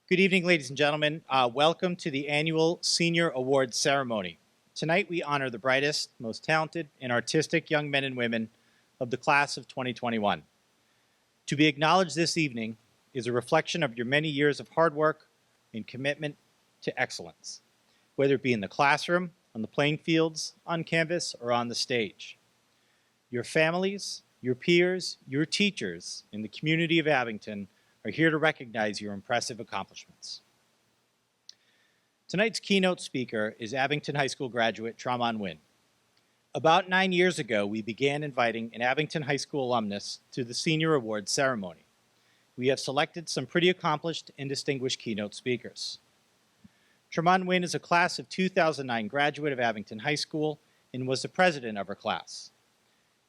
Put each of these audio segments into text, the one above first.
Good evening, ladies and gentlemen. Welcome to the annual Senior Awards Ceremony. Tonight, we honor the brightest, most talented, and artistic young men and women of the class of 2021. To be acknowledged this evening is a reflection of your many years of hard work and commitment to excellence, whether it be in the classroom, on the playing fields, on campus, or on the stage. Your families, your peers, your teachers in the community of Abington are here to recognize your impressive accomplishments. Tonight's keynote speaker is Abington High School graduate Tremont Nguyen. About 9 years ago, we began inviting an Abington High School alumnus to the Senior Awards ceremony. We have selected some pretty accomplished and distinguished keynote speakers. Tremont Nguyen is a class of 2009 graduate of Abington High School and was the president of her class.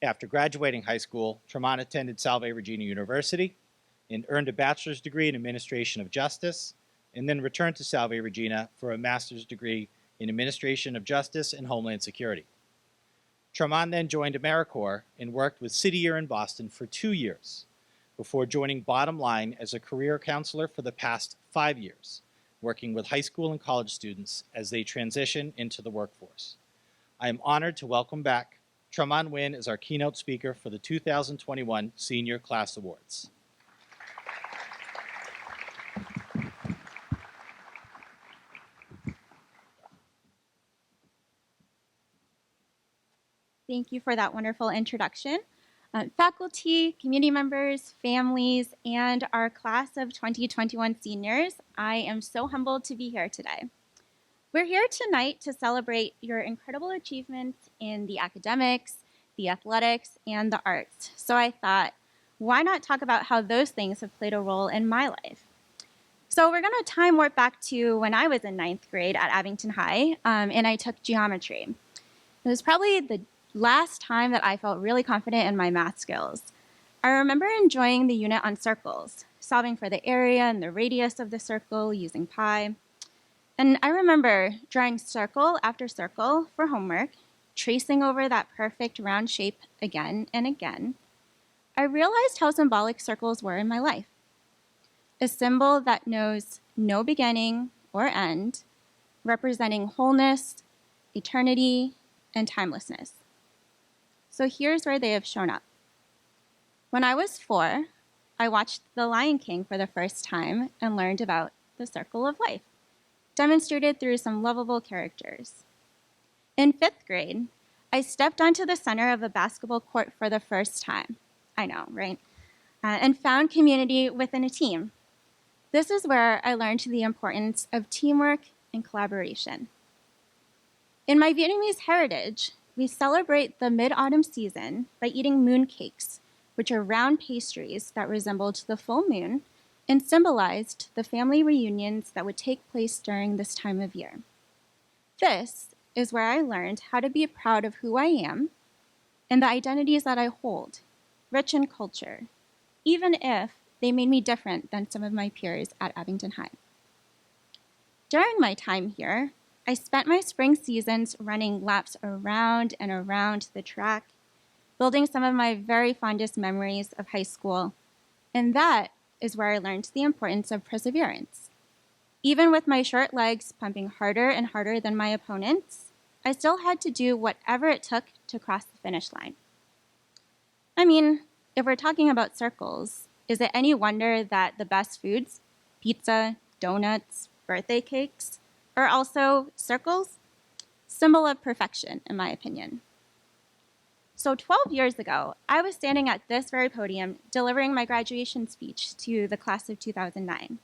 After graduating high school, Tremont attended Salve Regina University and earned a bachelor's degree in administration of justice, and then returned to Salve Regina for a master's degree in administration of justice and homeland security. Tremont then joined AmeriCorps and worked with City Year in Boston for 2 years, before joining Bottom Line as a career counselor for the past 5 years, working with high school and college students as they transition into the workforce. I am honored to welcome back Tremont Nguyen as our keynote speaker for the 2021 Senior Class Awards. Thank you for that wonderful introduction. Faculty, community members, families, and our class of 2021 seniors, I am so humbled to be here today. We're here tonight to celebrate your incredible achievements in the academics, the athletics, and the arts. So I thought, why not talk about how those things have played a role in my life? So we're going to time warp back to when I was in 9th grade at Abington High, and I took geometry. It was probably the last time that I felt really confident in my math skills. I remember enjoying the unit on circles, solving for the area and the radius of the circle using pi. And I remember drawing circle after circle for homework, tracing over that perfect round shape again and again. I realized how symbolic circles were in my life. A symbol that knows no beginning or end, representing wholeness, eternity, and timelessness. So here's where they have shown up. When I was 4, I watched The Lion King for the first time and learned about the circle of life, demonstrated through some lovable characters. In 5th grade, I stepped onto the center of a basketball court for the first time. I know, right? And found community within a team. This is where I learned the importance of teamwork and collaboration. In my Vietnamese heritage, we celebrate the mid-autumn season by eating moon cakes, which are round pastries that resembled the full moon and symbolized the family reunions that would take place during this time of year. This is where I learned how to be proud of who I am and the identities that I hold, rich in culture, even if they made me different than some of my peers at Abington High. During my time here, I spent my spring seasons running laps around and around the track, building some of my very fondest memories of high school, and that is where I learned the importance of perseverance. Even with my short legs pumping harder and harder than my opponents, I still had to do whatever it took to cross the finish line. I mean, if we're talking about circles, is it any wonder that the best foods, pizza, donuts, birthday cakes, are also circles? Symbol of perfection, in my opinion. So 12 years ago, I was standing at this very podium delivering my graduation speech to the class of 2009.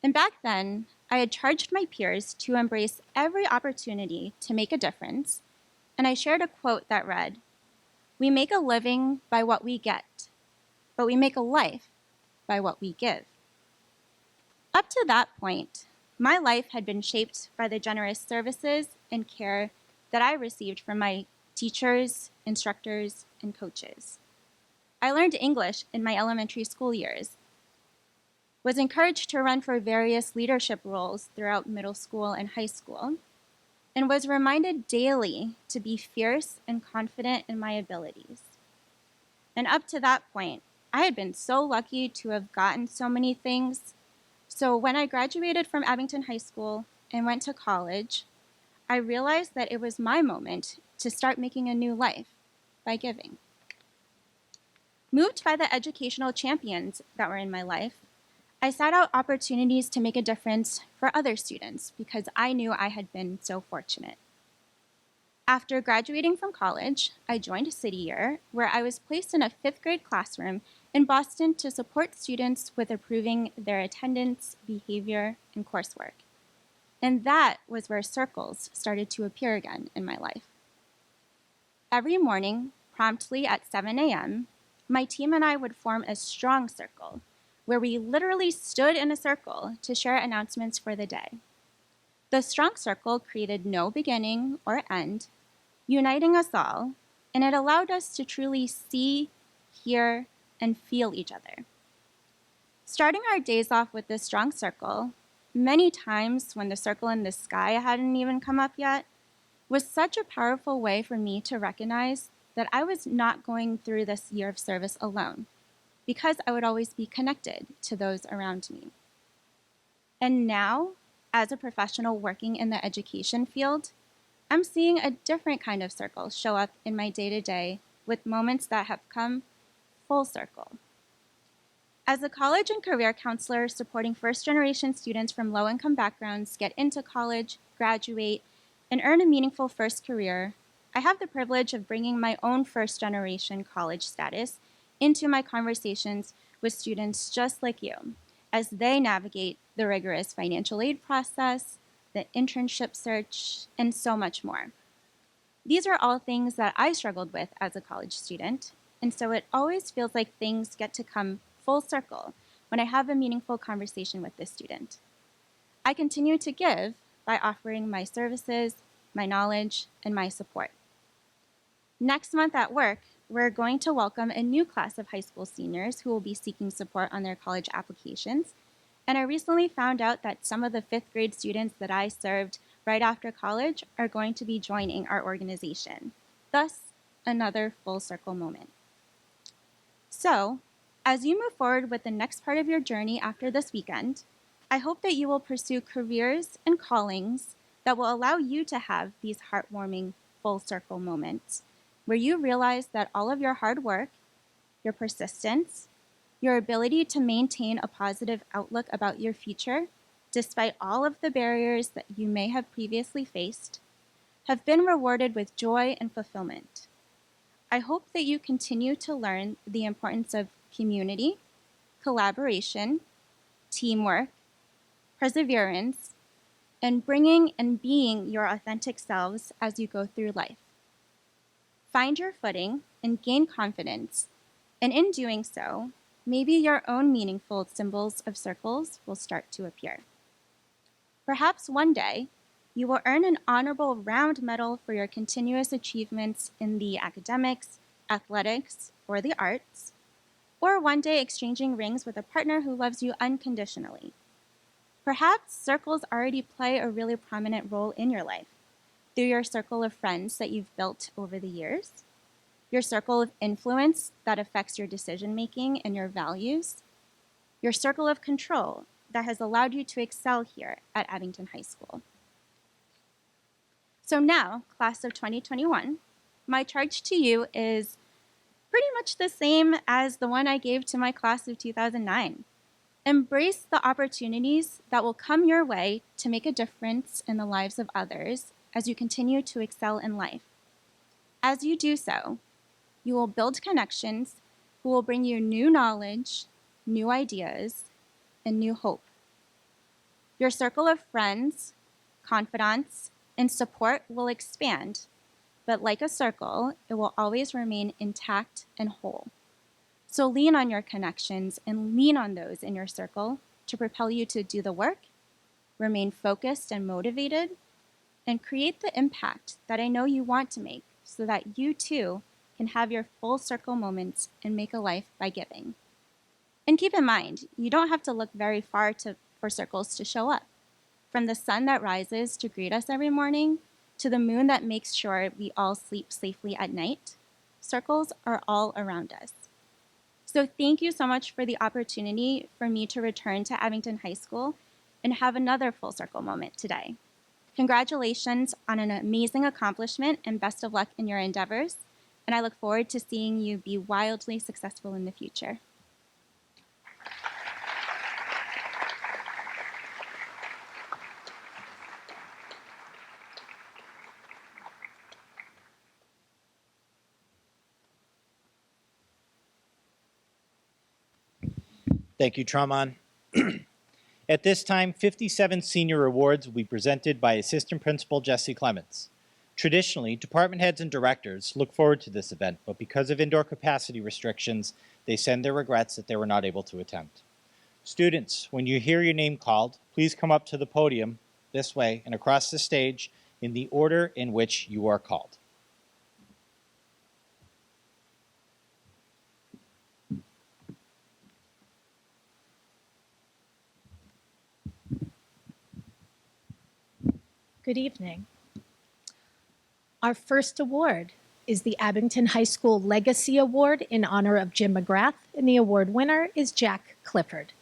And back then, I had charged my peers to embrace every opportunity to make a difference, and I shared a quote that read, "We make a living by what we get, but we make a life by what we give." Up to that point, my life had been shaped by the generous services and care that I received from my teachers, instructors, and coaches. I learned English in my elementary school years, was encouraged to run for various leadership roles throughout middle school and high school, and was reminded daily to be fierce and confident in my abilities. And up to that point, I had been so lucky to have gotten so many things, So when I graduated from Abington High School and went to college, I realized that it was my moment to start making a new life by giving. Moved by the educational champions that were in my life, I sought out opportunities to make a difference for other students because I knew I had been so fortunate. After graduating from college, I joined City Year, where I was placed in a 5th grade classroom in Boston to support students with improving their attendance, behavior, and coursework. And that was where circles started to appear again in my life. Every morning, promptly at 7 a.m., my team and I would form a strong circle, where we literally stood in a circle to share announcements for the day. The strong circle created no beginning or end, uniting us all, and it allowed us to truly see, hear, and feel each other. Starting our days off with this strong circle, many times when the circle in the sky hadn't even come up yet, was such a powerful way for me to recognize that I was not going through this year of service alone, because I would always be connected to those around me. And now, as a professional working in the education field, I'm seeing a different kind of circle show up in my day-to-day with moments that have come full circle. As a college and career counselor supporting first-generation students from low-income backgrounds get into college, graduate, and earn a meaningful first career, I have the privilege of bringing my own first-generation college status into my conversations with students just like you as they navigate the rigorous financial aid process, the internship search, and so much more. These are all things that I struggled with as a college student, and so it always feels like things get to come full circle when I have a meaningful conversation with this student. I continue to give by offering my services, my knowledge, and my support. Next month at work, we're going to welcome a new class of high school seniors who will be seeking support on their college applications. And I recently found out that some of the 5th grade students that I served right after college are going to be joining our organization. Thus, another full circle moment. So, as you move forward with the next part of your journey after this weekend, I hope that you will pursue careers and callings that will allow you to have these heartwarming full circle moments where you realize that all of your hard work, your persistence, your ability to maintain a positive outlook about your future, despite all of the barriers that you may have previously faced, have been rewarded with joy and fulfillment. I hope that you continue to learn the importance of community, collaboration, teamwork, perseverance, and bringing and being your authentic selves as you go through life. Find your footing and gain confidence, and in doing so, maybe your own meaningful symbols of circles will start to appear. Perhaps one day, you will earn an honorable round medal for your continuous achievements in the academics, athletics, or the arts, or one day exchanging rings with a partner who loves you unconditionally. Perhaps circles already play a really prominent role in your life through your circle of friends that you've built over the years, your circle of influence that affects your decision-making and your values, your circle of control that has allowed you to excel here at Abington High School. So now, class of 2021, my charge to you is pretty much the same as the one I gave to my class of 2009. Embrace the opportunities that will come your way to make a difference in the lives of others as you continue to excel in life. As you do so, you will build connections who will bring you new knowledge, new ideas, and new hope. Your circle of friends, confidants, and support will expand, but like a circle, it will always remain intact and whole. So lean on your connections and lean on those in your circle to propel you to do the work, remain focused and motivated, and create the impact that I know you want to make so that you too can have your full circle moments and make a life by giving. And keep in mind, you don't have to look very far for circles to show up. From the sun that rises to greet us every morning, to the moon that makes sure we all sleep safely at night, circles are all around us. So thank you so much for the opportunity for me to return to Abington High School and have another full circle moment today. Congratulations on an amazing accomplishment and best of luck in your endeavors. And I look forward to seeing you be wildly successful in the future. Thank you, Tremont. At this time, 57 senior awards will be presented by Assistant Principal Jesse Clements. Traditionally, department heads and directors look forward to this event, but because of indoor capacity restrictions, they send their regrets that they were not able to attend. Students, when you hear your name called, please come up to the podium this way and across the stage in the order in which you are called. Good evening. Our first award is the Abington High School Legacy Award in honor of Jim McGrath, and the award winner is Jack Clifford.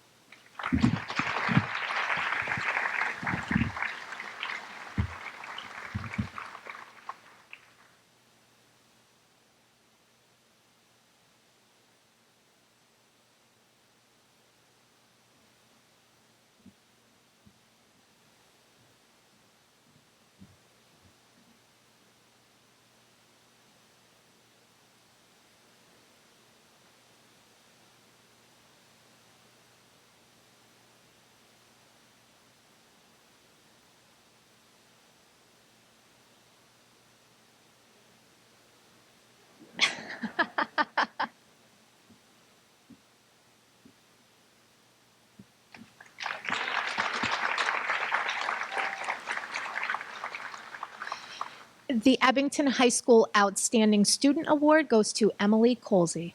The Abington High School Outstanding Student Award goes to Emily Colsey.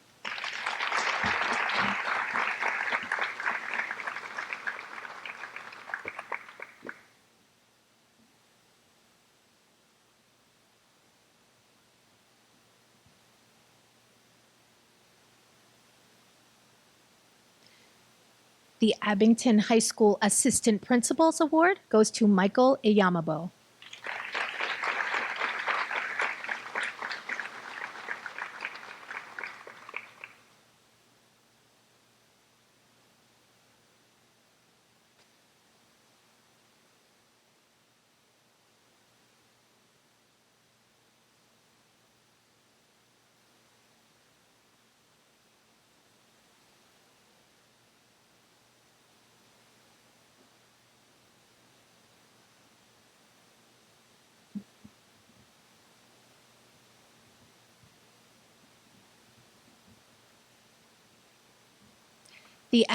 The Abington High School Assistant Principals Award goes to Michael Iyamabo. The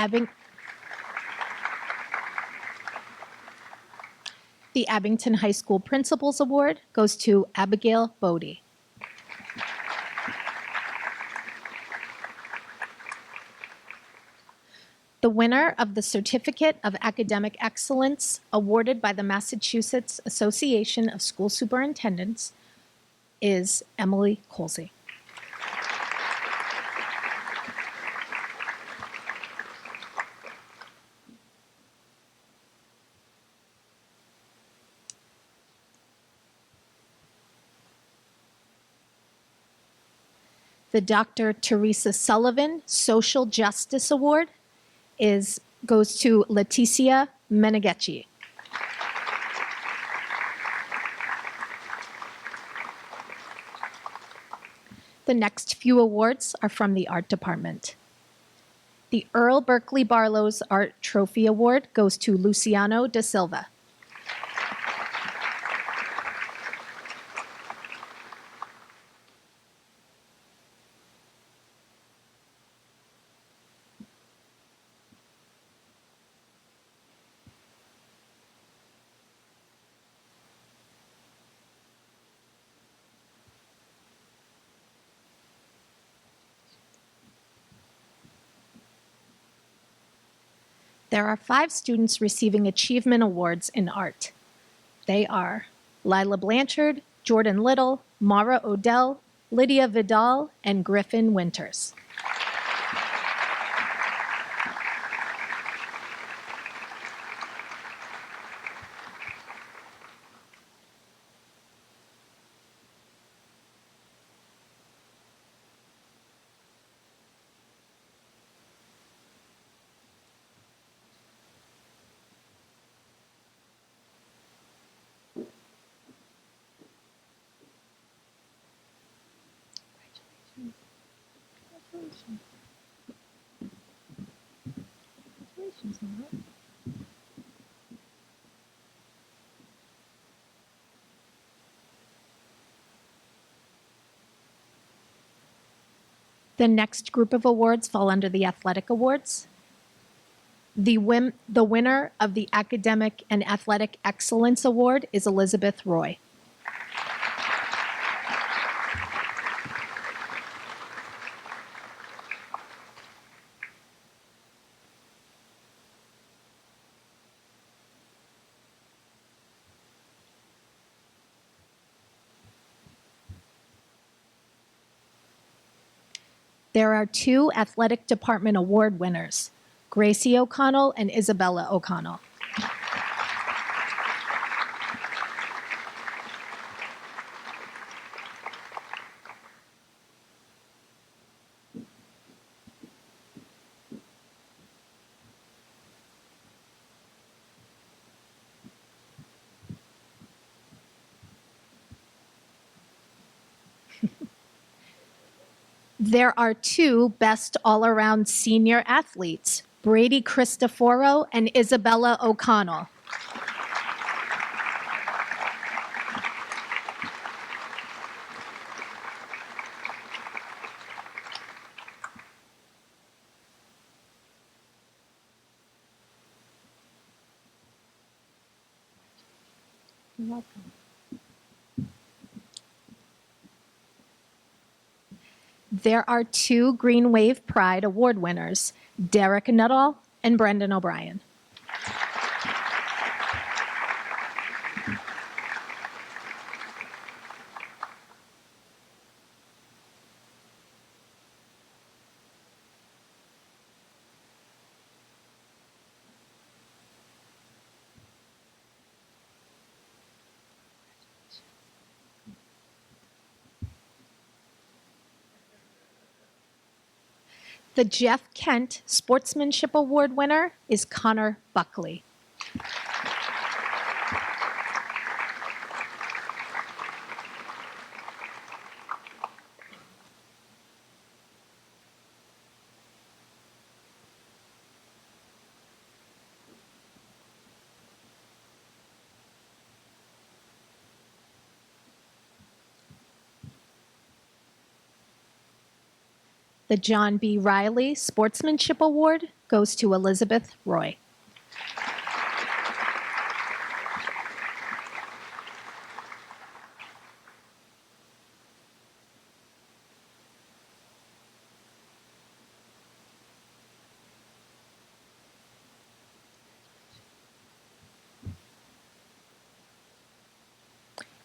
Abington High School Principals Award goes to Abigail Bodie. The winner of the Certificate of Academic Excellence awarded by the Massachusetts Association of School Superintendents is Emily Colsey. The Dr. Teresa Sullivan Social Justice Award goes to Leticia Meneghetti. The next few awards are from the Art Department. The Earl Berkeley Barlow's Art Trophy Award goes to Luciano da Silva. There are 5 students receiving achievement awards in art. They are Lila Blanchard, Jordan Little, Mara Odell, Lydia Vidal, and Griffin Winters. The next group of awards fall under the athletic awards. The winner of the Academic and Athletic Excellence Award is Elizabeth Roy. There are two athletic department award winners, Gracie O'Connell and Isabella O'Connell. There are two best all-around senior athletes, Brady Cristoforo and Isabella O'Connell. You're welcome. There are two Green Wave Pride Award winners, Derek Nuttall and Brendan O'Brien. The Jeff Kent Sportsmanship Award winner is Connor Buckley. The John B. Riley Sportsmanship Award goes to Elizabeth Roy.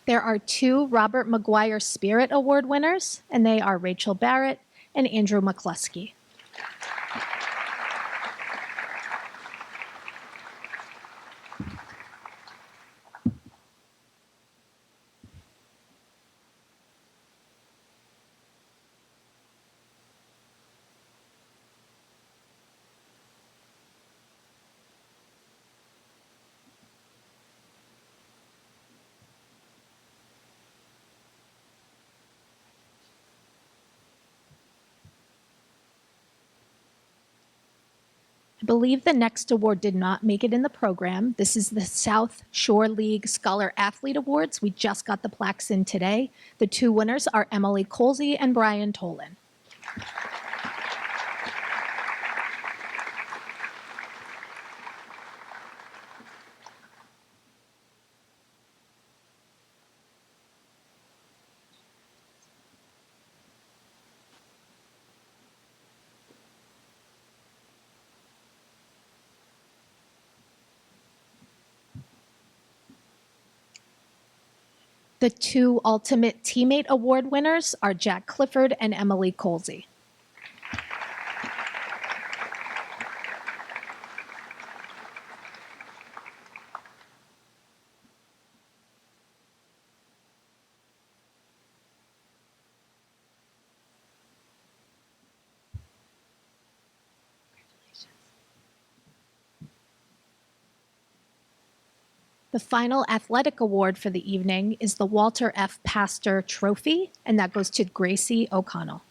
There are two Robert McGuire Spirit Award winners, and they are Rachel Barrett and Andrew McCluskey. I believe the next award did not make it in the program. This is the South Shore League Scholar Athlete Awards. We just got the plaques in today. The two winners are Emily Colsey and Brian Tolan. The two Ultimate Teammate Award winners are Jack Clifford and Emily Colsey. The final athletic award for the evening is the Walter F. Pastor Trophy, and that goes to Gracie O'Connell.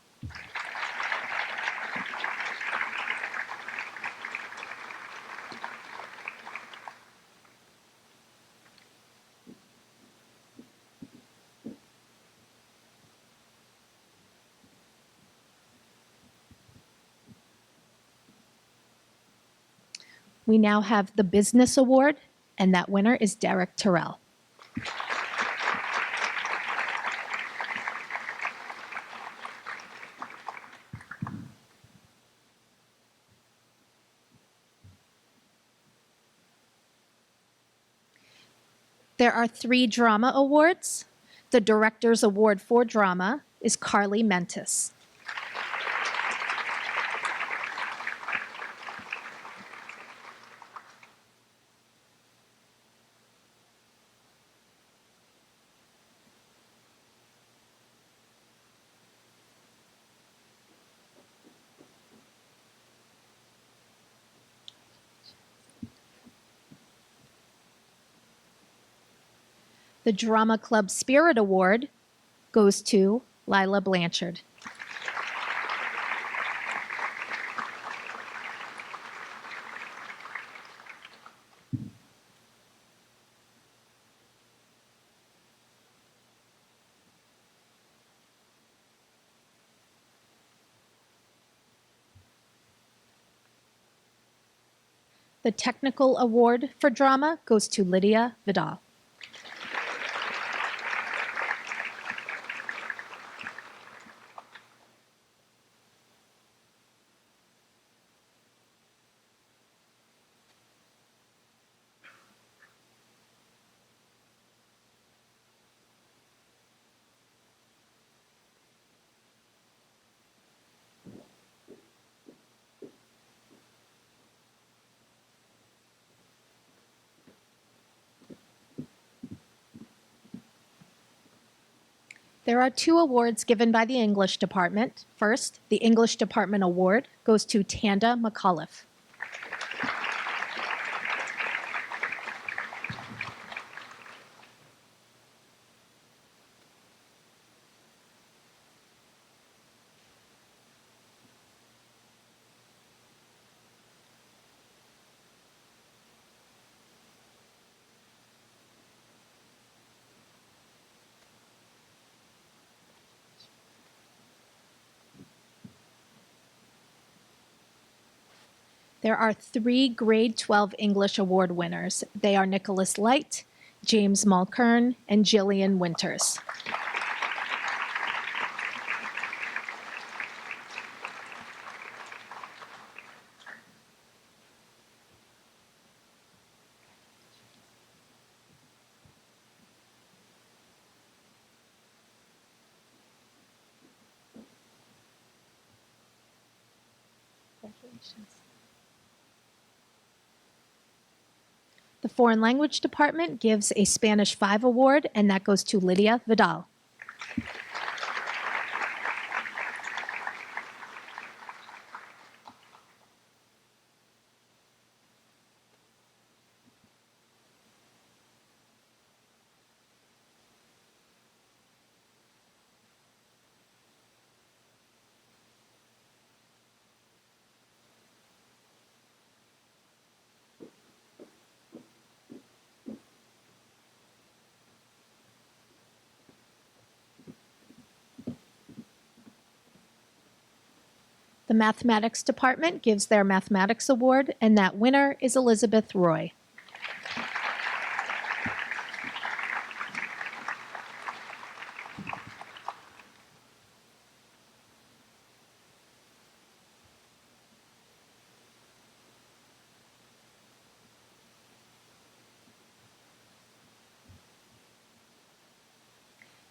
We now have the Business Award, and that winner is Derek Terrell. There are 3 drama awards. The Director's Award for Drama is Carly Mentis. The Drama Club Spirit Award goes to Lila Blanchard. The Technical Award for Drama goes to Lydia Vidal. There are 2 awards given by the English Department. First, the English Department Award goes to Tanda McAuliffe. There are 3 Grade 12 English Award winners. They are Nicholas Light, James Mulkern, and Jillian Winters. Congratulations. The Foreign Language Department gives a Spanish 5 award, and that goes to Lydia Vidal. The Mathematics Department gives their Mathematics Award, and that winner is Elizabeth Roy.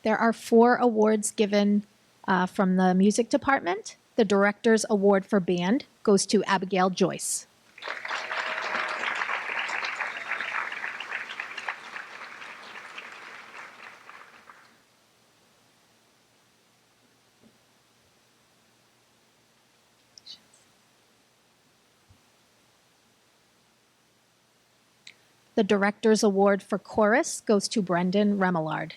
There are 4 awards given from the Music Department. The Director's Award for Band goes to Abigail Joyce. The Director's Award for Chorus goes to Brendan Remillard.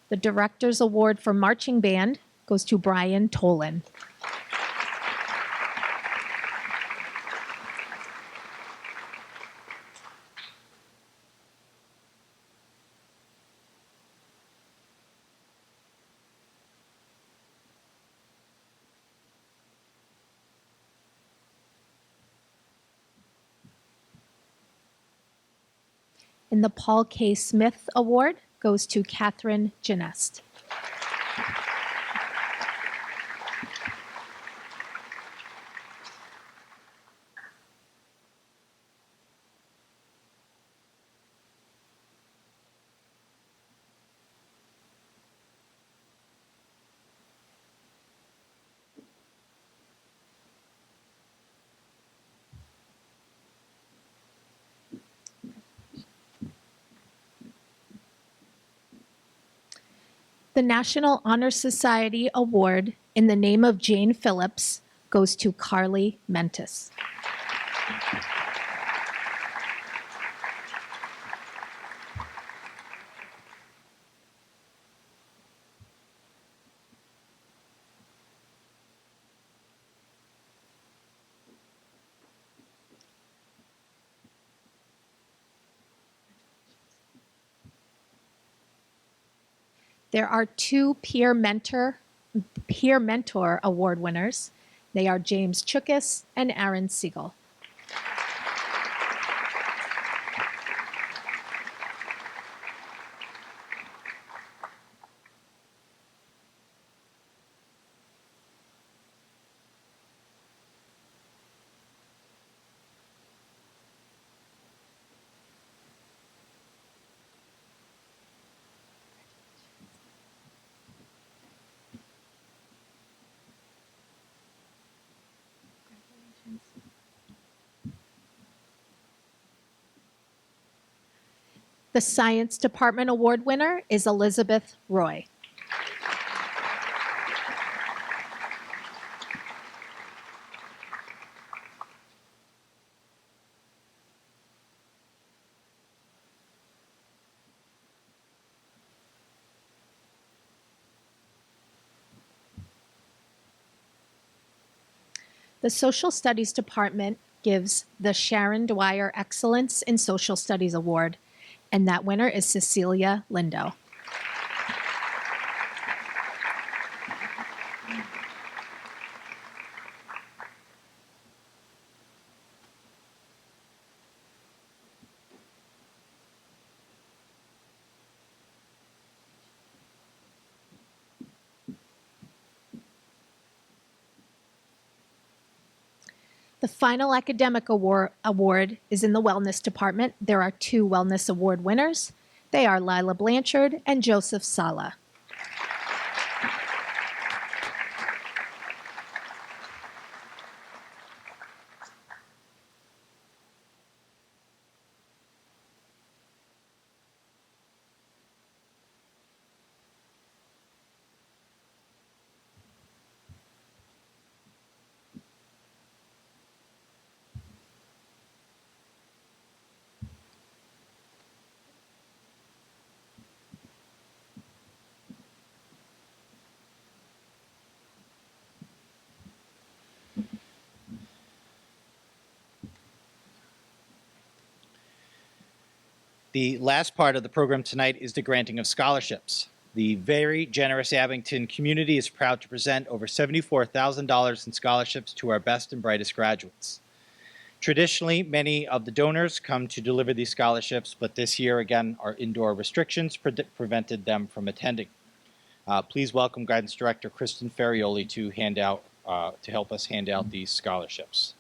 The Director's Award for Marching Band goes to Brian Tolan. And the Paul K. Smith Award goes to Catherine Genest. The National Honor Society Award in the name of Jane Phillips goes to Carly Mentis. There are two Peer Mentor Award winners. They are James Chukis and Aaron Siegel. The Science Department Award winner is Elizabeth Roy. The Social Studies Department gives the Sharon Dwyer Excellence in Social Studies Award, and that winner is Cecilia Lindo. The final academic award is in the Wellness Department. There are two Wellness Award winners. They are Lila Blanchard and Joseph Sala. The last part of the program tonight is the granting of scholarships. The very generous Abington community is proud to present over $74,000 in scholarships to our best and brightest graduates. Traditionally, many of the donors come to deliver these scholarships, but this year, again, our indoor restrictions prevented them from attending. Please welcome Guidance Director Kristen Ferrioli to help us hand out these scholarships.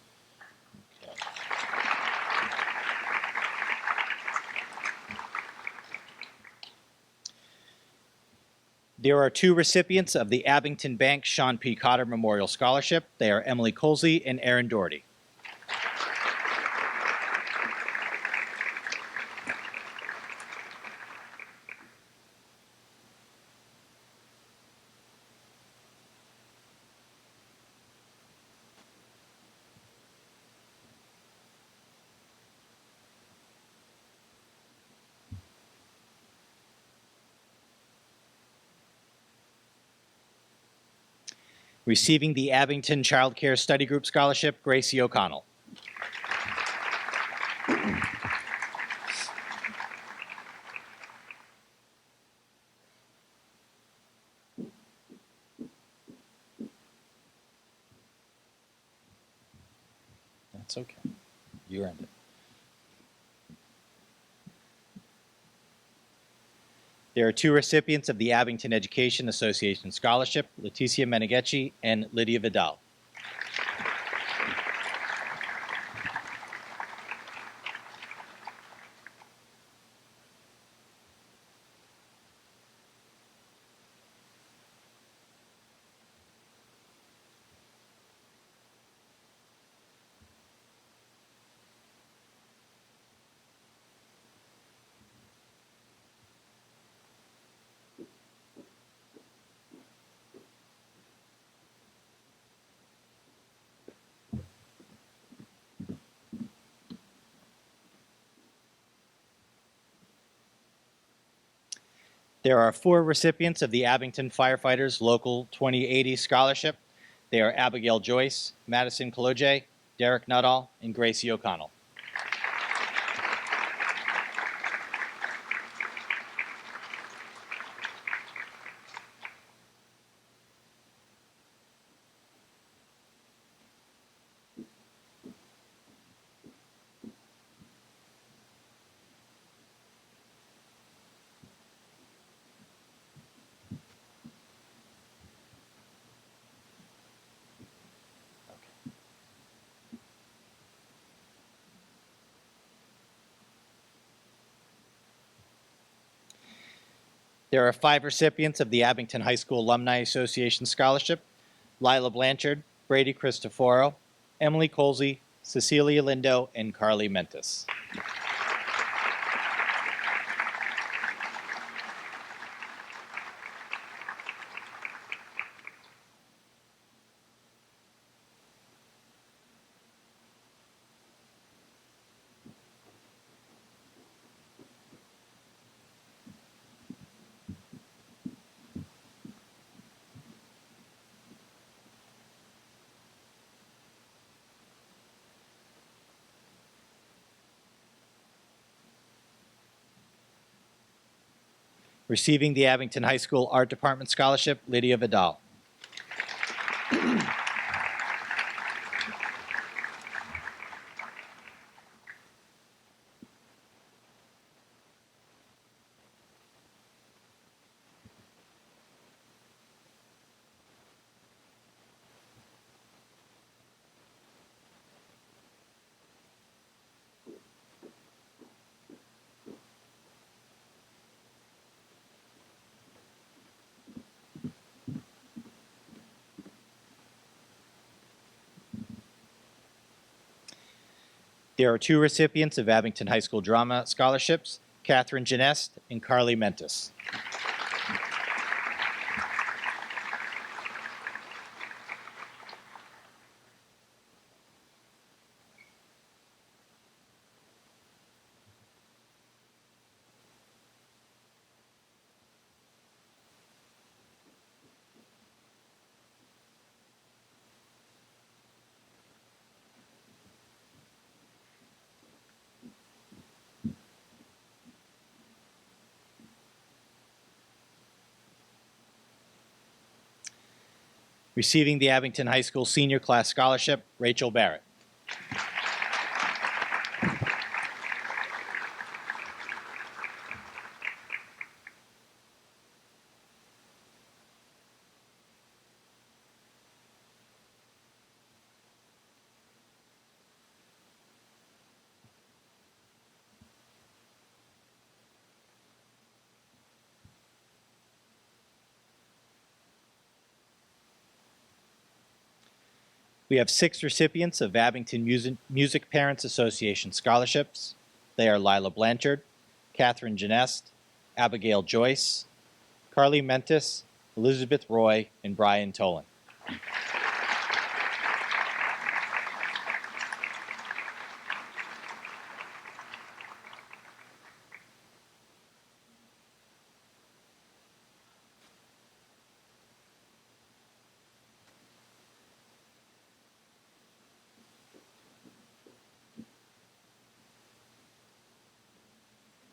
There are two recipients of the Abington Bank Sean P. Cotter Memorial Scholarship. They are Emily Colsey and Aaron Doherty. Receiving the Abington Child Care Study Group Scholarship, Gracie O'Connell. That's okay. You earned it. There are two recipients of the Abington Education Association Scholarship, Leticia Meneghetti and Lydia Vidal. There are four recipients of the Abington Firefighters Local 2080 Scholarship. They are Abigail Joyce, Madison Kaloje, Derek Nuttall, and Gracie O'Connell. There are five recipients of the Abington High School Alumni Association Scholarship: Lila Blanchard, Brady Cristoforo, Emily Colsey, Cecilia Lindo, and Carly Mentis. Receiving the Abington High School Art Department Scholarship, Lydia Vidal. There are two recipients of Abington High School Drama Scholarships, Catherine Genest and Carly Mentis. Receiving the Abington High School Senior Class Scholarship, Rachel Barrett. We have six recipients of Abington Music Parents Association scholarships. They are Lila Blanchard, Catherine Genest, Abigail Joyce, Carly Mentis, Elizabeth Roy, and Brian Tolan.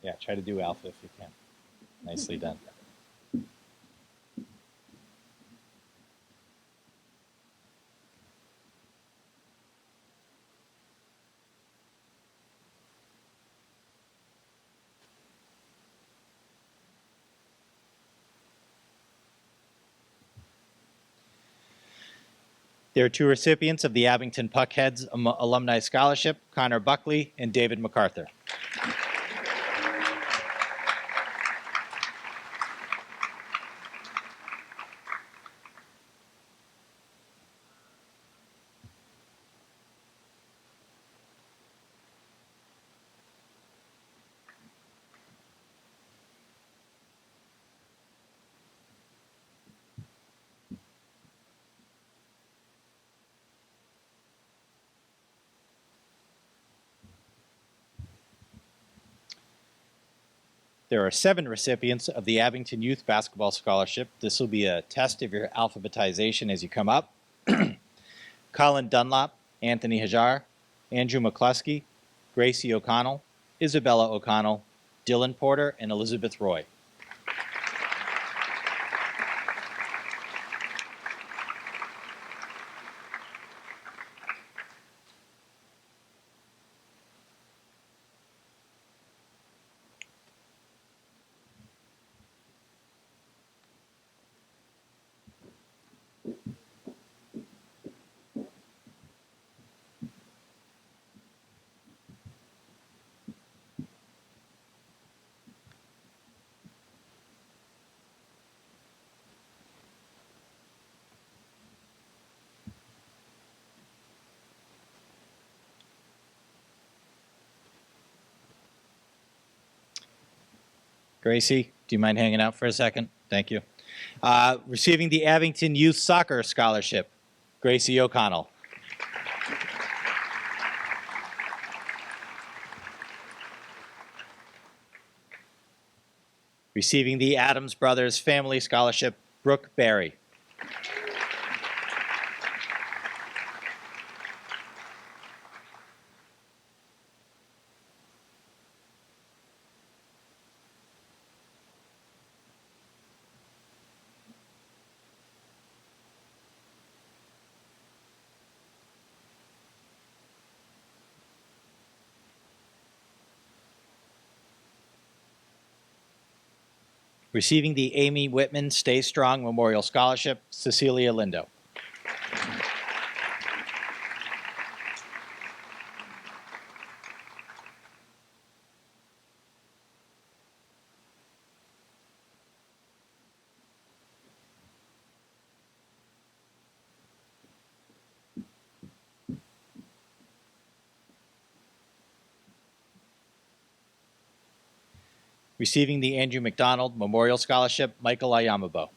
Yeah, try to do alpha if you can. Nicely done. There are two recipients of the Abington Puckheads Alumni Scholarship, Connor Buckley and David MacArthur. There are 7 recipients of the Abington Youth Basketball Scholarship. This will be a test of your alphabetization as you come up. Colin Dunlop, Anthony Hajar, Andrew McCluskey, Gracie O'Connell, Isabella O'Connell, Dylan Porter, and Elizabeth Roy. Gracie, do you mind hanging out for a second? Thank you. Receiving the Abington Youth Soccer Scholarship, Gracie O'Connell. Receiving the Adams Brothers Family Scholarship, Brooke Barry. Receiving the Amy Whitman Stay Strong Memorial Scholarship, Cecilia Lindo. Receiving the Andrew McDonald Memorial Scholarship, Michael Ayamabo.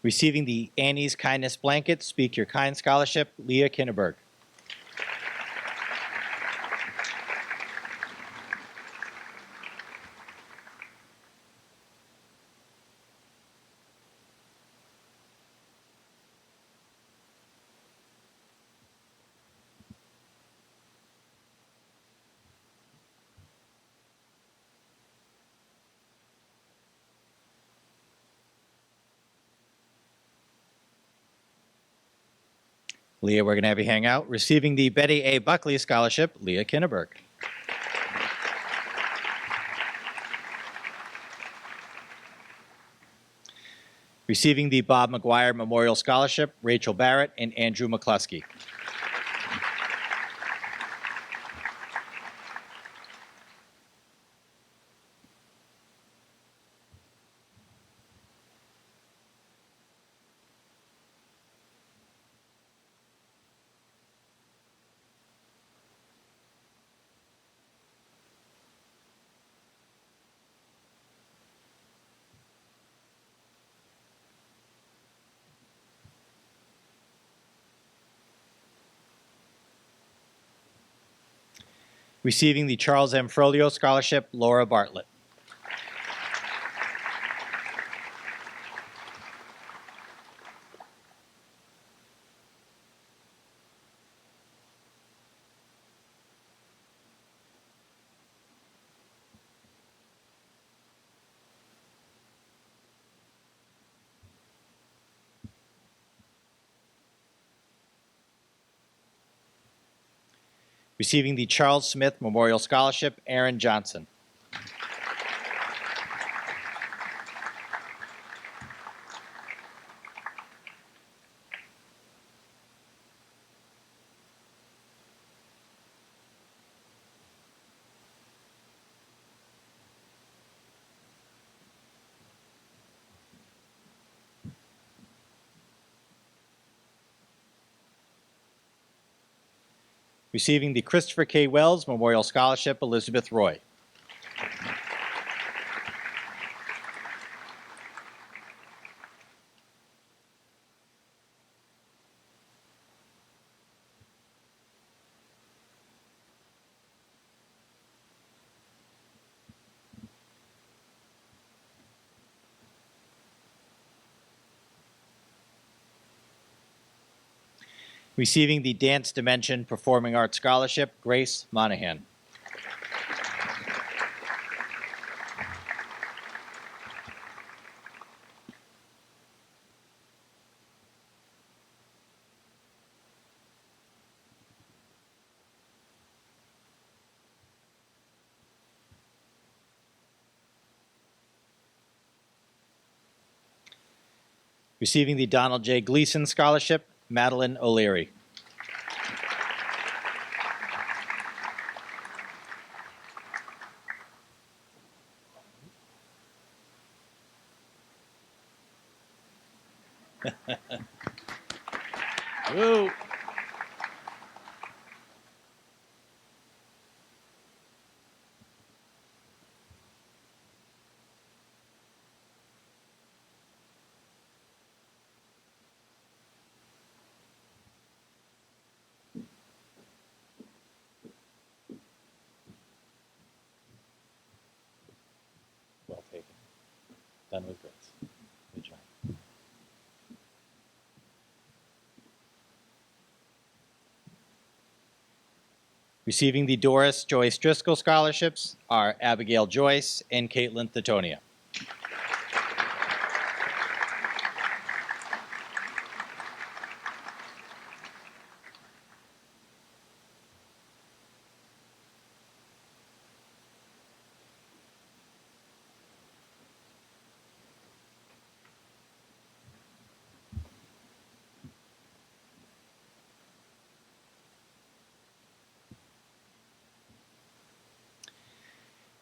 Receiving the Annie's Kindness Blanket Speak Your Kind Scholarship, Leah Kinneberg. Leah, we're going to have you hang out. Receiving the Betty A. Buckley Scholarship, Leah Kinneberg. Receiving the Bob McGuire Memorial Scholarship, Rachel Barrett and Andrew McCluskey. Receiving the Charles M. Frollio Scholarship, Laura Bartlett. Receiving the Charles Smith Memorial Scholarship, Aaron Johnson. Receiving the Christopher K. Wells Memorial Scholarship, Elizabeth Roy. Receiving the Dance Dimension Performing Arts Scholarship, Grace Monahan. Receiving the Donald J. Gleason Scholarship, Madeline O'Leary. Woo. Well taken. Done with Grace. Good job. Receiving the Doris Joyce Driscoll Scholarships are Abigail Joyce and Caitlin Thetonia.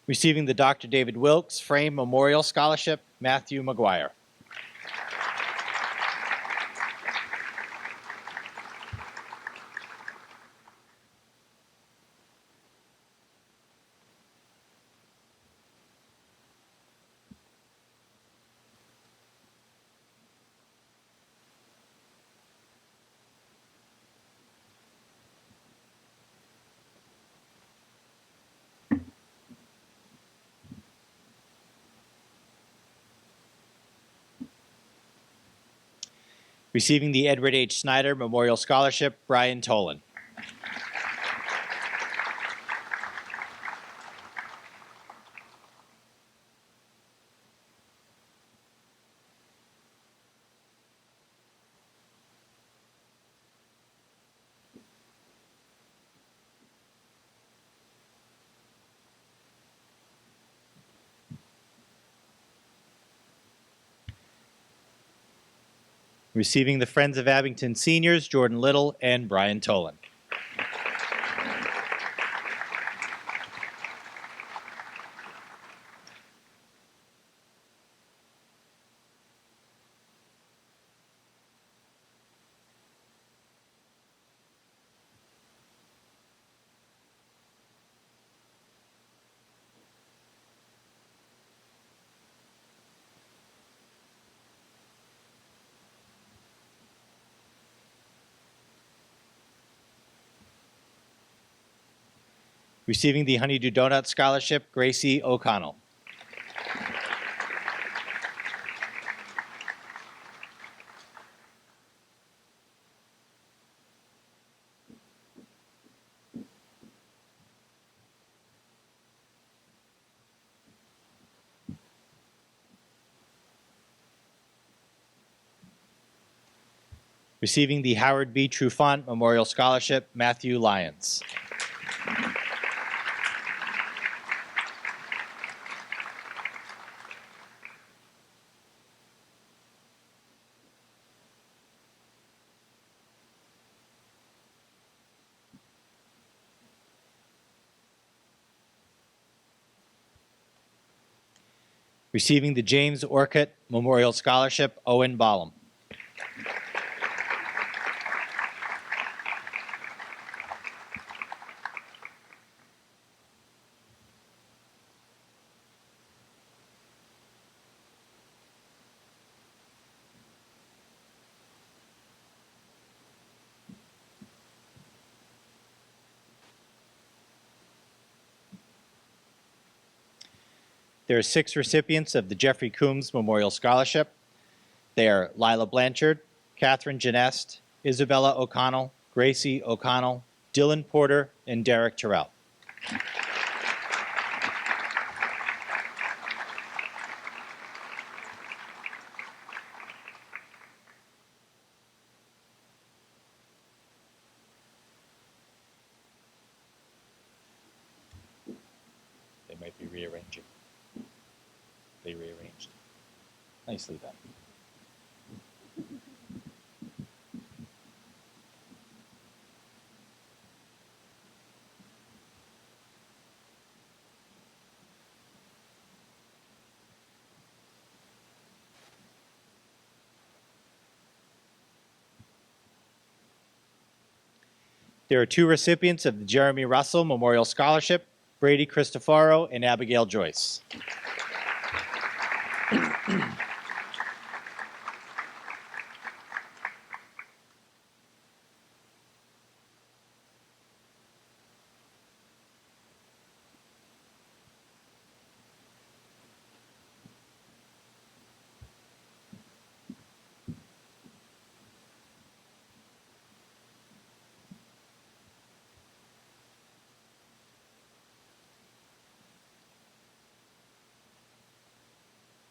Receiving the Dr. David Wilkes Frame Memorial Scholarship, Matthew McGuire. Receiving the Edward H. Snyder Memorial Scholarship, Brian Tolan. Receiving the Friends of Abington Seniors, Jordan Little and Brian Tolan. Receiving the Honeydew Donut Scholarship, Gracie O'Connell. Receiving the Howard B. Trufant Memorial Scholarship, Matthew Lyons. Receiving the James Orcutt Memorial Scholarship, Owen Ballum. There are 6 recipients of the Jeffrey Coombs Memorial Scholarship. They are Lila Blanchard, Catherine Genest, Isabella O'Connell, Gracie O'Connell, Dylan Porter, and Derek Terrell. They might be rearranging. They rearranged. Nicely done. There are 2 recipients of the Jeremy Russell Memorial Scholarship, Brady Cristoforo and Abigail Joyce.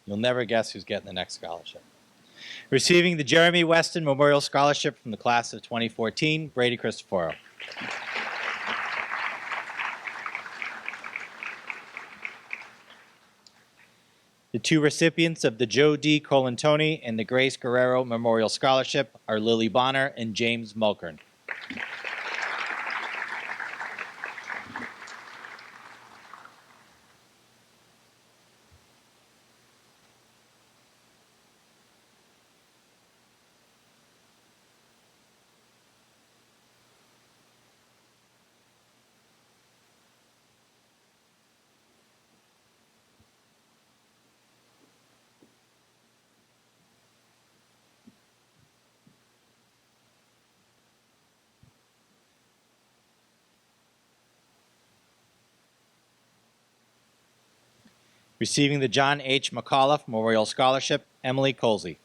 You'll never guess who's getting the next scholarship. Receiving the Jeremy Weston Memorial Scholarship from the class of 2014, Brady Cristoforo. The 2 recipients of the Joe D. Colantoni and the Grace Guerrero Memorial Scholarship are Lily Bonner and James Mulkern. Receiving the John H. McAuliffe Memorial Scholarship, Emily Colsey.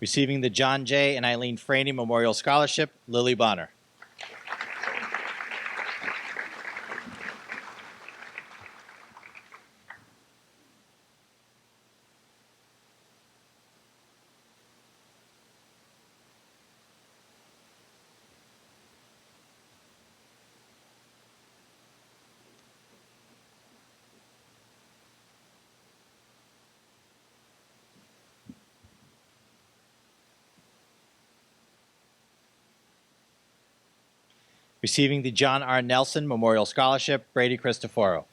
Receiving the John J. and Eileen Franey Memorial Scholarship, Lily Bonner. Receiving the John R. Nelson Memorial Scholarship, Brady Cristoforo.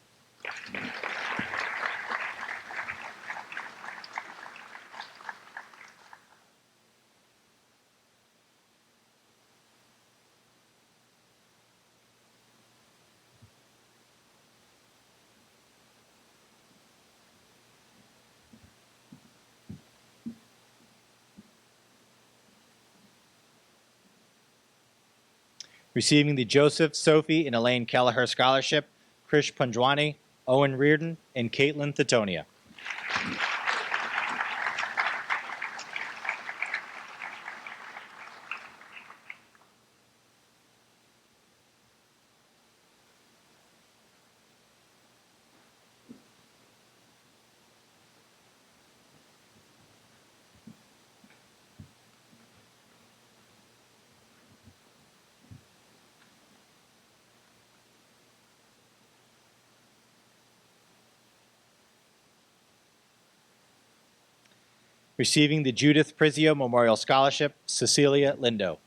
Receiving the Joseph, Sophie, and Elaine Kelleher Scholarship, Krish Punjwani, Owen Reardon, and Caitlin Thetonia. Receiving the Judith Prizio Memorial Scholarship, Cecilia Lindo.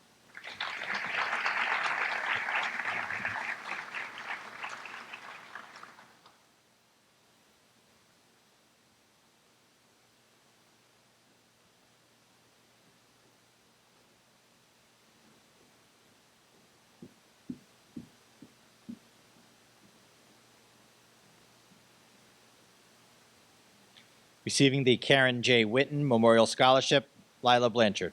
Receiving the Karen J. Witten Memorial Scholarship, Lila Blanchard.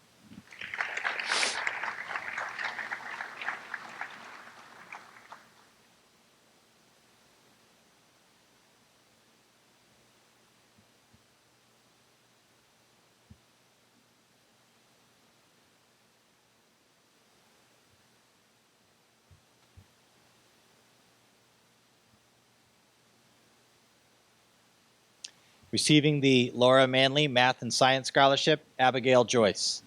Receiving the Laura Manley Math and Science Scholarship, Abigail Joyce.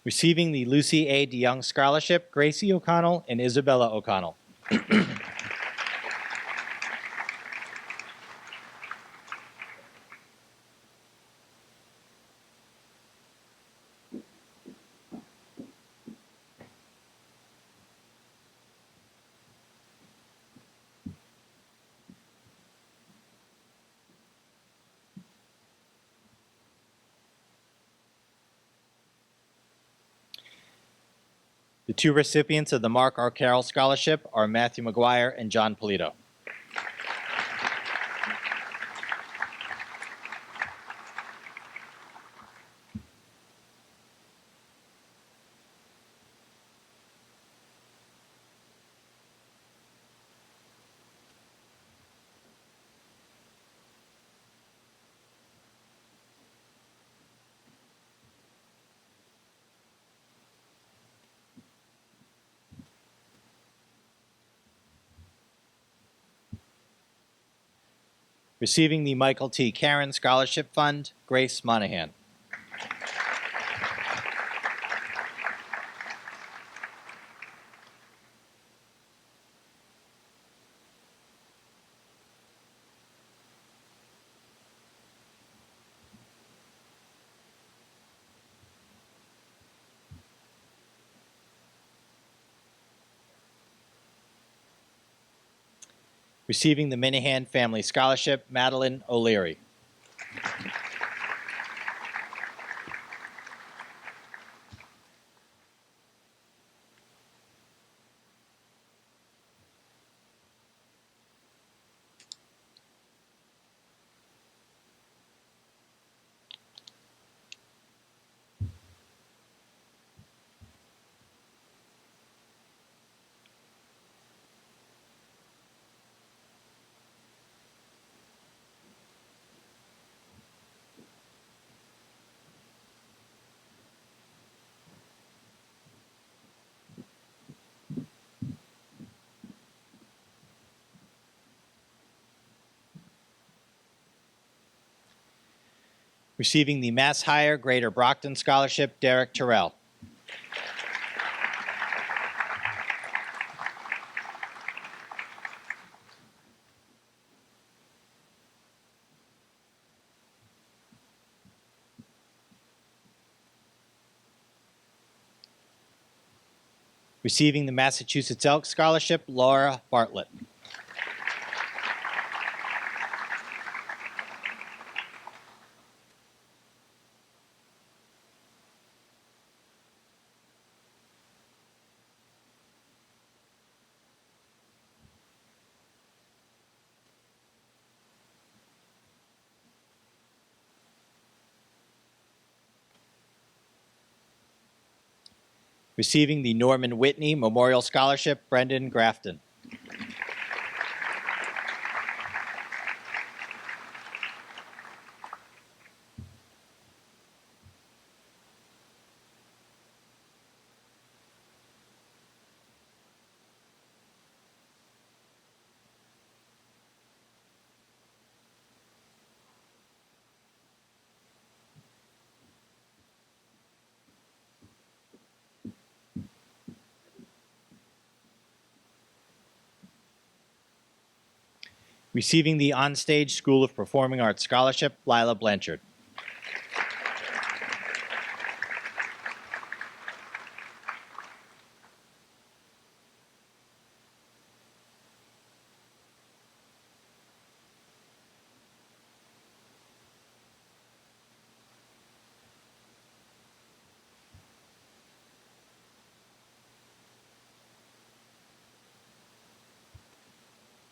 Receiving the Lucy A. DeYoung Scholarship, Gracie O'Connell and Isabella O'Connell. The two recipients of the Mark R. Carroll Scholarship are Matthew McGuire and John Polito. Receiving the Michael T. Caron Scholarship Fund, Grace Monahan. Receiving the Minahan Family Scholarship, Madeline O'Leary. Receiving the Mass Hire Greater Brockton Scholarship, Derek Terrell. Receiving the Massachusetts Elk Scholarship, Laura Bartlett. Receiving the Norman Whitney Memorial Scholarship, Brendan Grafton. Receiving the Onstage School of Performing Arts Scholarship, Lila Blanchard.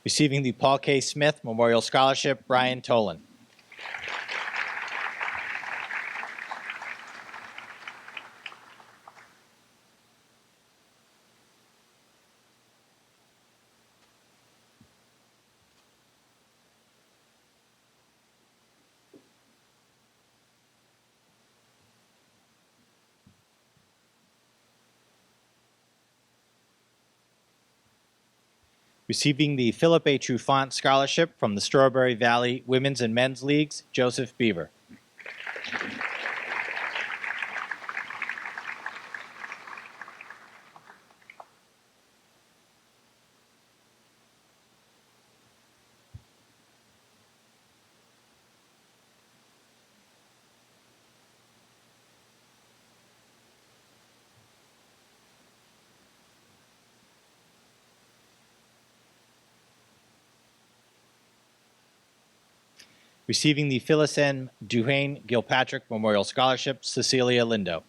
Receiving the Paul K. Smith Memorial Scholarship, Brian Tolan. Receiving the Philip A. Trufant Scholarship from the Strawberry Valley Women's and Men's Leagues, Joseph Beaver. Receiving the Phyllis N. Duhane Gilpatrick Memorial Scholarship, Cecilia Lindo.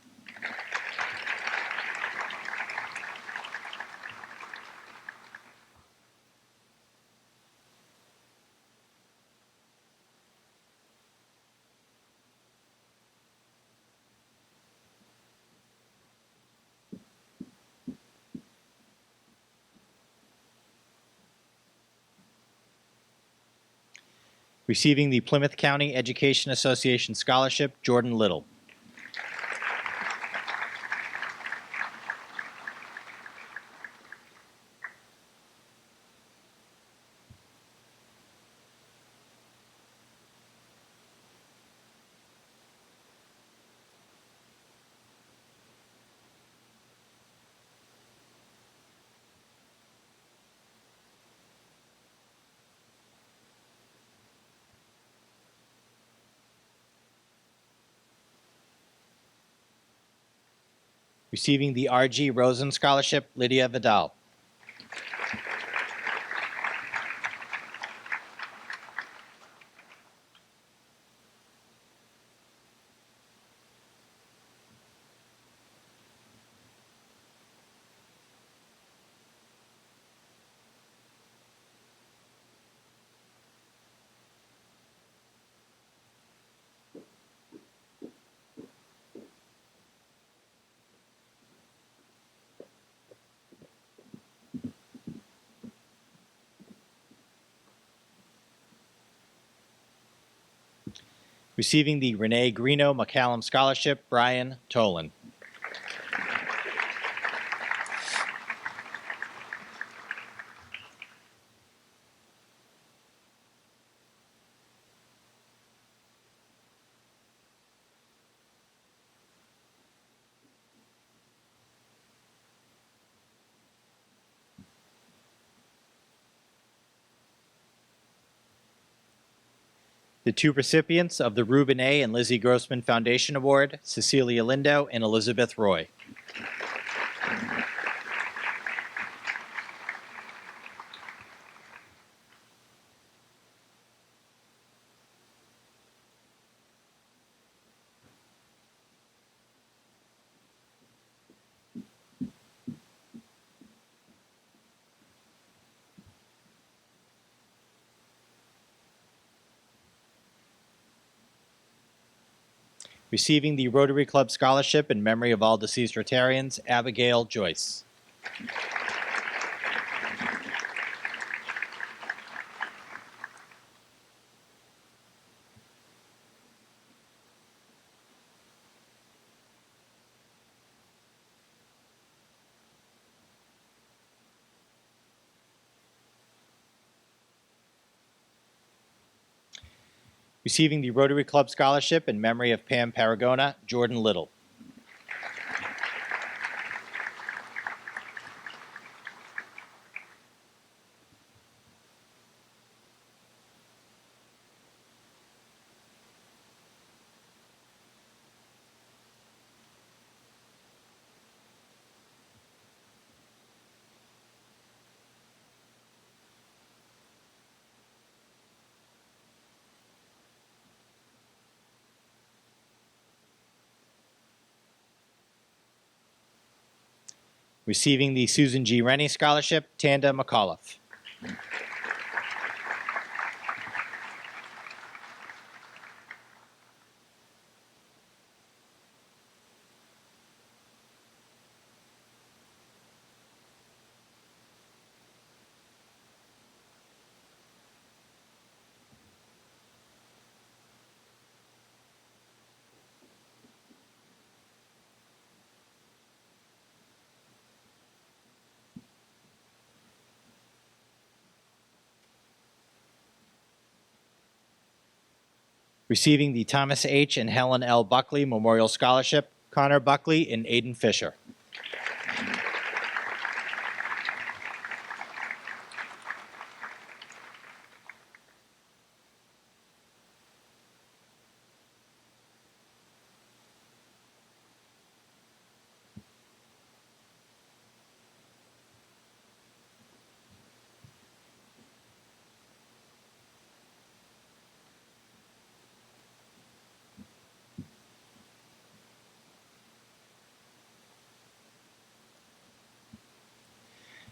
Receiving the Plymouth County Education Association Scholarship, Jordan Little. Receiving the R.G. Rosen Scholarship, Lydia Vidal. Receiving the Renee Greeno McCallum Scholarship, Brian Tolan. The two recipients of the Reuben A. and Lizzie Grossman Foundation Award, Cecilia Lindo and Elizabeth Roy. Receiving the Rotary Club Scholarship in memory of all deceased Rotarians, Abigail Joyce. Receiving the Rotary Club Scholarship in memory of Pam Paragona, Jordan Little. Receiving the Susan G. Rennie Scholarship, Tanda McAuliffe. Receiving the Thomas H. and Helen L. Buckley Memorial Scholarship, Connor Buckley and Aiden Fisher.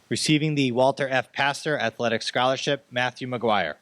Receiving the Walter F. Pastor Athletic Scholarship, Matthew McGuire.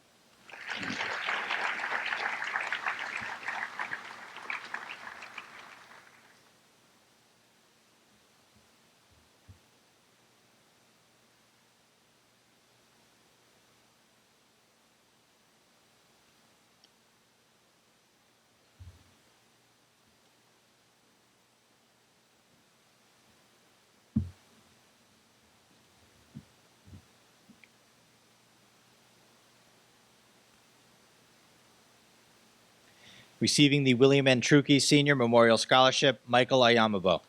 Receiving the William N. Truckee Senior Memorial Scholarship, Michael Ayamabo.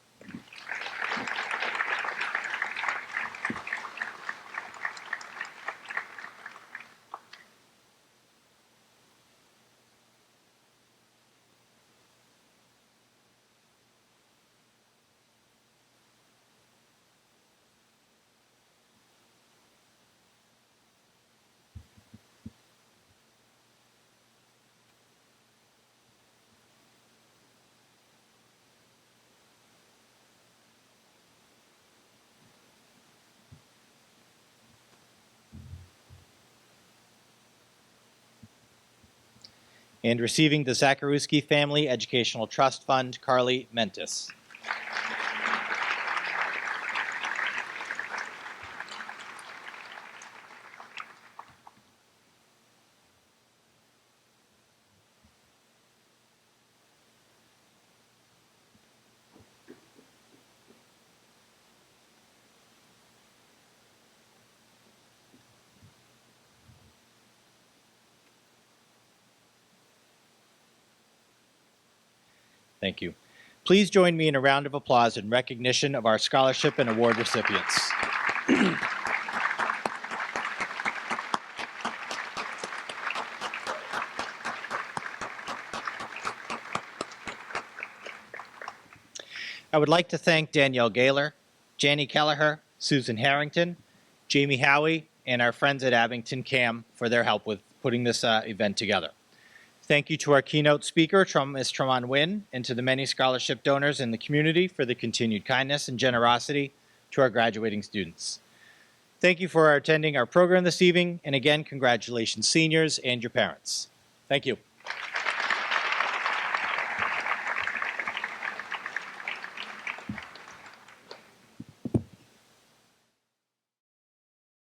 And receiving the Zacharuski Family Educational Trust Fund, Carly Mentis. Thank you. Please join me in a round of applause in recognition of our scholarship and award recipients. I would like to thank Danielle Gaylor, Janie Kelleher, Susan Harrington, Jamie Howie, and our friends at Abington CAM for their help with putting this event together. Thank you to our keynote speaker, Ms. Tremont Nguyen, and to the many scholarship donors in the community for the continued kindness and generosity to our graduating students. Thank you for attending our program this evening, and again, congratulations, seniors and your parents. Thank you.